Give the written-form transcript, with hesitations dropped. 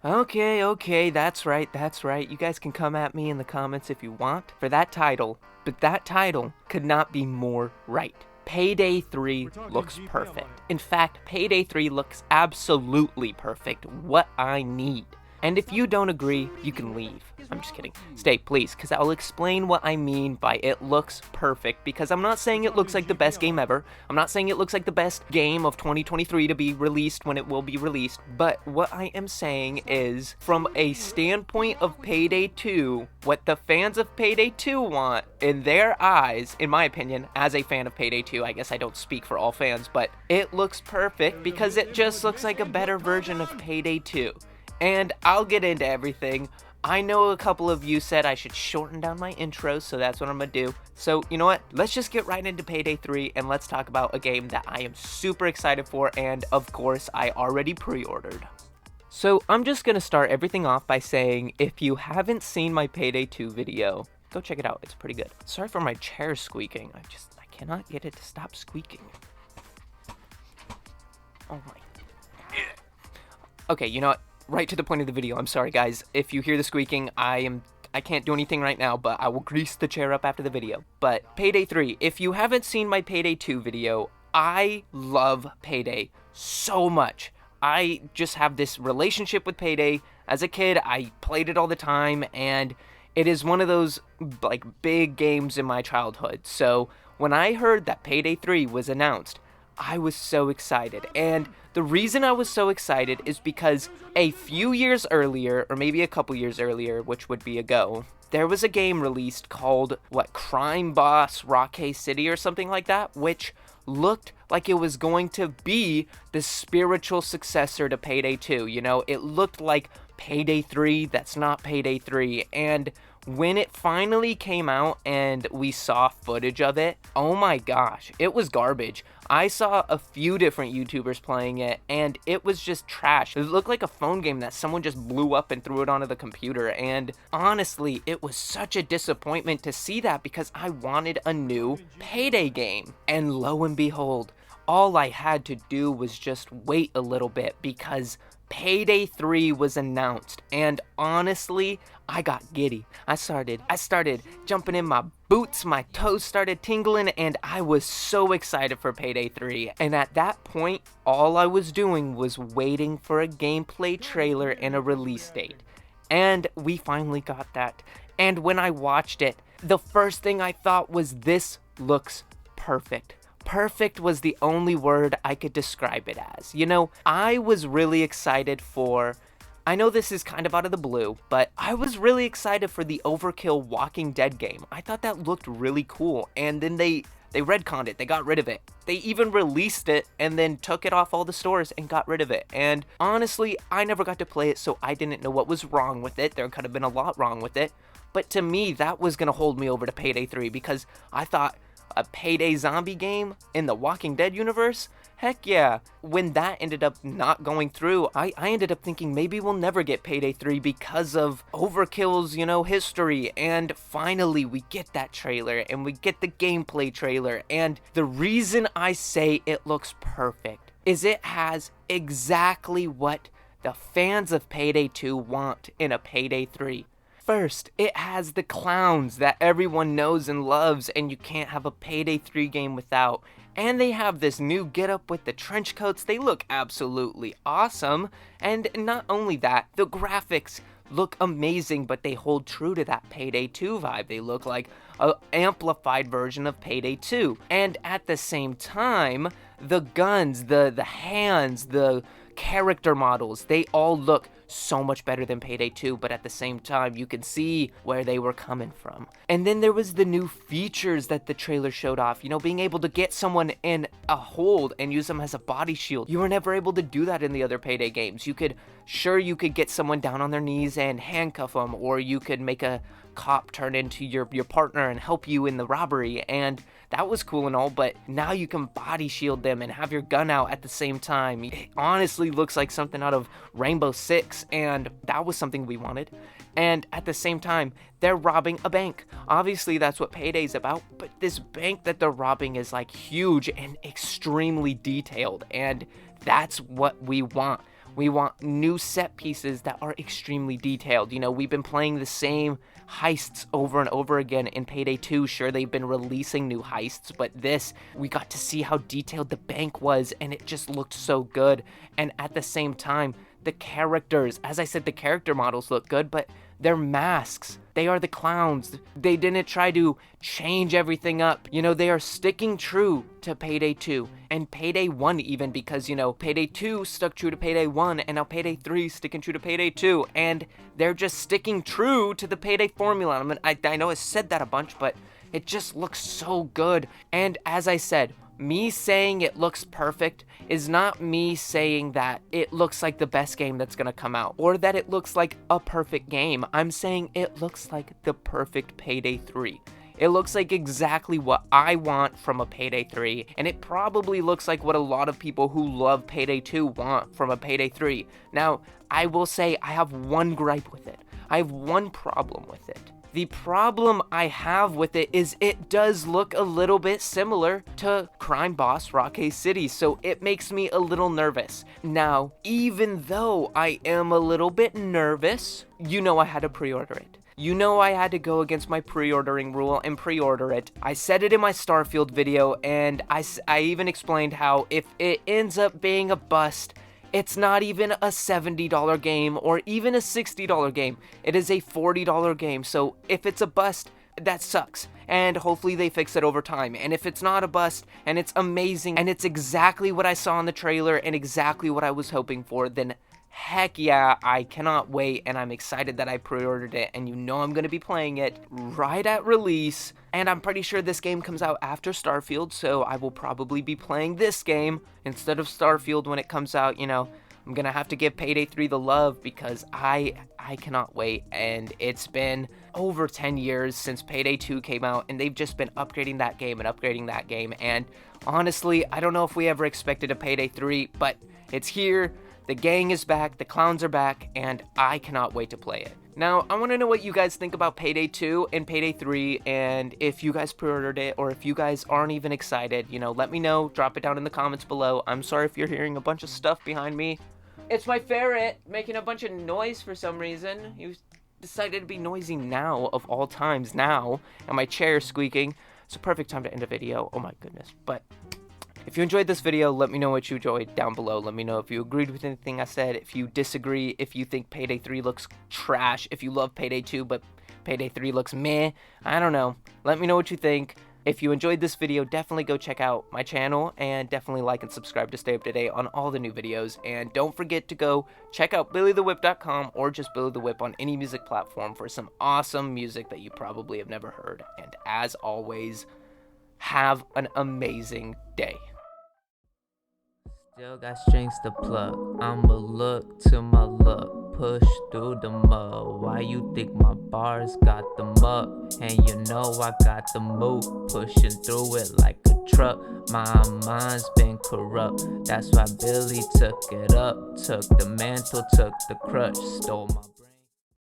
Okay, that's right. You guys can come at me in the comments if you want for that title, but that title could not be more right. Payday 3 looks perfect. In fact, Payday 3 looks absolutely perfect. What I need. And if you don't agree, you can leave. I'm just kidding. Stay, please, because I'll explain what I mean by it looks perfect, because I'm not saying it looks like the best game ever. I'm not saying it looks like the best game of 2023 to be released when it will be released, but what I am saying is, from a standpoint of Payday 2, what the fans of Payday 2 want, in their eyes, in my opinion, as a fan of Payday 2, I guess I don't speak for all fans, but it looks perfect because it just looks like a better version of Payday 2. And I'll get into everything. I know a couple of you said I should shorten down my intro, so that's what I'm gonna do. So, you know what? Let's just get right into Payday 3, and let's talk about a game that I am super excited for, and of course, I already pre-ordered. So, I'm just gonna start everything off by saying, if you haven't seen my Payday 2 video, go check it out. It's pretty good. Sorry for my chair squeaking. I cannot get it to stop squeaking. Oh my. Okay, you know what? Right to the point of the video. I'm sorry, guys. If you hear the squeaking, I can't do anything right now, but I will grease the chair up after the video. But Payday 3, if you haven't seen my Payday 2 video, I love Payday so much. I just have this relationship with Payday. As a kid, I played it all the time, and it is one of those like big games in my childhood. So when I heard that Payday 3 was announced, I was so excited. And the reason I was so excited is because a few years earlier, or maybe a couple years earlier, which would be ago, there was a game released called, Crime Boss Rockay City or something like that, which looked like it was going to be the spiritual successor to Payday 2. You know, it looked like Payday 3 that's not Payday 3, and when it finally came out and we saw footage of it, oh my gosh, it was garbage. I saw a few different YouTubers playing it, and it was just trash. It looked like a phone game that someone just blew up and threw it onto the computer, and honestly, it was such a disappointment to see that because I wanted a new Payday game. And lo and behold, all I had to do was just wait a little bit because Payday 3 was announced, and honestly, I got giddy. I started jumping in my boots, my toes started tingling, and I was so excited for Payday 3. And at that point, all I was doing was waiting for a gameplay trailer and a release date. And we finally got that. And when I watched it, the first thing I thought was, this looks perfect. Perfect was the only word I could describe it as. You know, I was really excited for, I know this is kind of out of the blue, but I was really excited for the Overkill Walking Dead game. I thought that looked really cool, and then they retconned it, they got rid of it. They even released it and then took it off all the stores and got rid of it. And honestly, I never got to play it, so I didn't know what was wrong with it. There could have been a lot wrong with it. But to me, that was going to hold me over to Payday 3 because I thought, a Payday zombie game in the Walking Dead universe? Heck yeah. When that ended up not going through, I ended up thinking maybe we'll never get Payday 3 because of Overkill's, history. And finally, we get that trailer, and we get the gameplay trailer. And the reason I say it looks perfect is it has exactly what the fans of Payday 2 want in a Payday 3. First, it has the clowns that everyone knows and loves, and you can't have a Payday 3 game without. And they have this new getup with the trench coats. They look absolutely awesome. And not only that, the graphics look amazing, but they hold true to that Payday 2 vibe. They look like an amplified version of Payday 2. And at the same time, the guns, the hands, the character models, they all look so much better than Payday 2, but at the same time, you can see where they were coming from. And then there was the new features that the trailer showed off, being able to get someone in a hold and use them as a body shield. You were never able to do that in the other Payday games. You could get someone down on their knees and handcuff them, or you could make a cop turn into your partner and help you in the robbery, and that was cool and all, but now you can body shield them and have your gun out at the same time. It honestly looks like something out of Rainbow Six, and that was something we wanted. And at the same time, they're robbing a bank. Obviously, that's what Payday's about, but this bank that they're robbing is like huge and extremely detailed, and that's what we want. We want new set pieces that are extremely detailed. You know, we've been playing the same heists over and over again in Payday 2. Sure, they've been releasing new heists, but this, we got to see how detailed the bank was, and it just looked so good. And at the same time, the characters, as I said, the character models look good, but their masks, they are the clowns. They didn't try to change everything up. You know, they are sticking true to Payday 2 and Payday 1 even, because, you know, Payday 2 stuck true to Payday 1, and now Payday 3 sticking true to Payday 2, and they're just sticking true to the Payday formula. I mean, I know I said that a bunch, but it just looks so good. And as I said, me saying it looks perfect is not me saying that it looks like the best game that's gonna come out, or that it looks like a perfect game. I'm saying it looks like the perfect Payday 3. It looks like exactly what I want from a Payday 3, and it probably looks like what a lot of people who love Payday 2 want from a Payday 3. Now, I will say I have one gripe with it. I have one problem with it. The problem I have with it is it does look a little bit similar to Crime Boss Rockay City, so it makes me a little nervous. Now, even though I am a little bit nervous, you know I had to pre-order it. You know I had to go against my pre-ordering rule and pre-order it. I said it in my Starfield video, and I even explained how if it ends up being a bust, it's not even a $70 game or even a $60 game. It is a $40 game. So if it's a bust, that sucks. And hopefully they fix it over time. And if it's not a bust and it's amazing and it's exactly what I saw in the trailer and exactly what I was hoping for, then heck yeah, I cannot wait, and I'm excited that I pre-ordered it, and you know I'm going to be playing it right at release. And I'm pretty sure this game comes out after Starfield, so I will probably be playing this game instead of Starfield when it comes out. You know, I'm going to have to give Payday 3 the love because I cannot wait. And it's been over 10 years since Payday 2 came out, and they've just been upgrading that game and upgrading that game. And honestly, I don't know if we ever expected a Payday 3, but it's here. The gang is back, the clowns are back, and I cannot wait to play it. Now, I want to know what you guys think about Payday 2 and Payday 3, and if you guys pre-ordered it, or if you guys aren't even excited, you know, let me know, drop it down in the comments below. I'm sorry if you're hearing a bunch of stuff behind me. It's my ferret making a bunch of noise for some reason. He decided to be noisy now, of all times now, and my chair is squeaking. It's a perfect time to end a video, oh my goodness. But if you enjoyed this video, let me know what you enjoyed down below. Let me know if you agreed with anything I said, if you disagree, if you think Payday 3 looks trash, if you love Payday 2 but Payday 3 looks meh. I don't know. Let me know what you think. If you enjoyed this video, definitely go check out my channel, and definitely like and subscribe to stay up to date on all the new videos. And don't forget to go check out BillyTheWhip.com or just Billy the Whip on any music platform for some awesome music that you probably have never heard. And as always, have an amazing day. Still got strings to pluck. I'ma look to my luck, push through the mud. Why you think my bars got them up? And you know I got the move, pushing through it like a truck. My mind's been corrupt, that's why Billy took it up. Took the mantle, took the crutch, stole my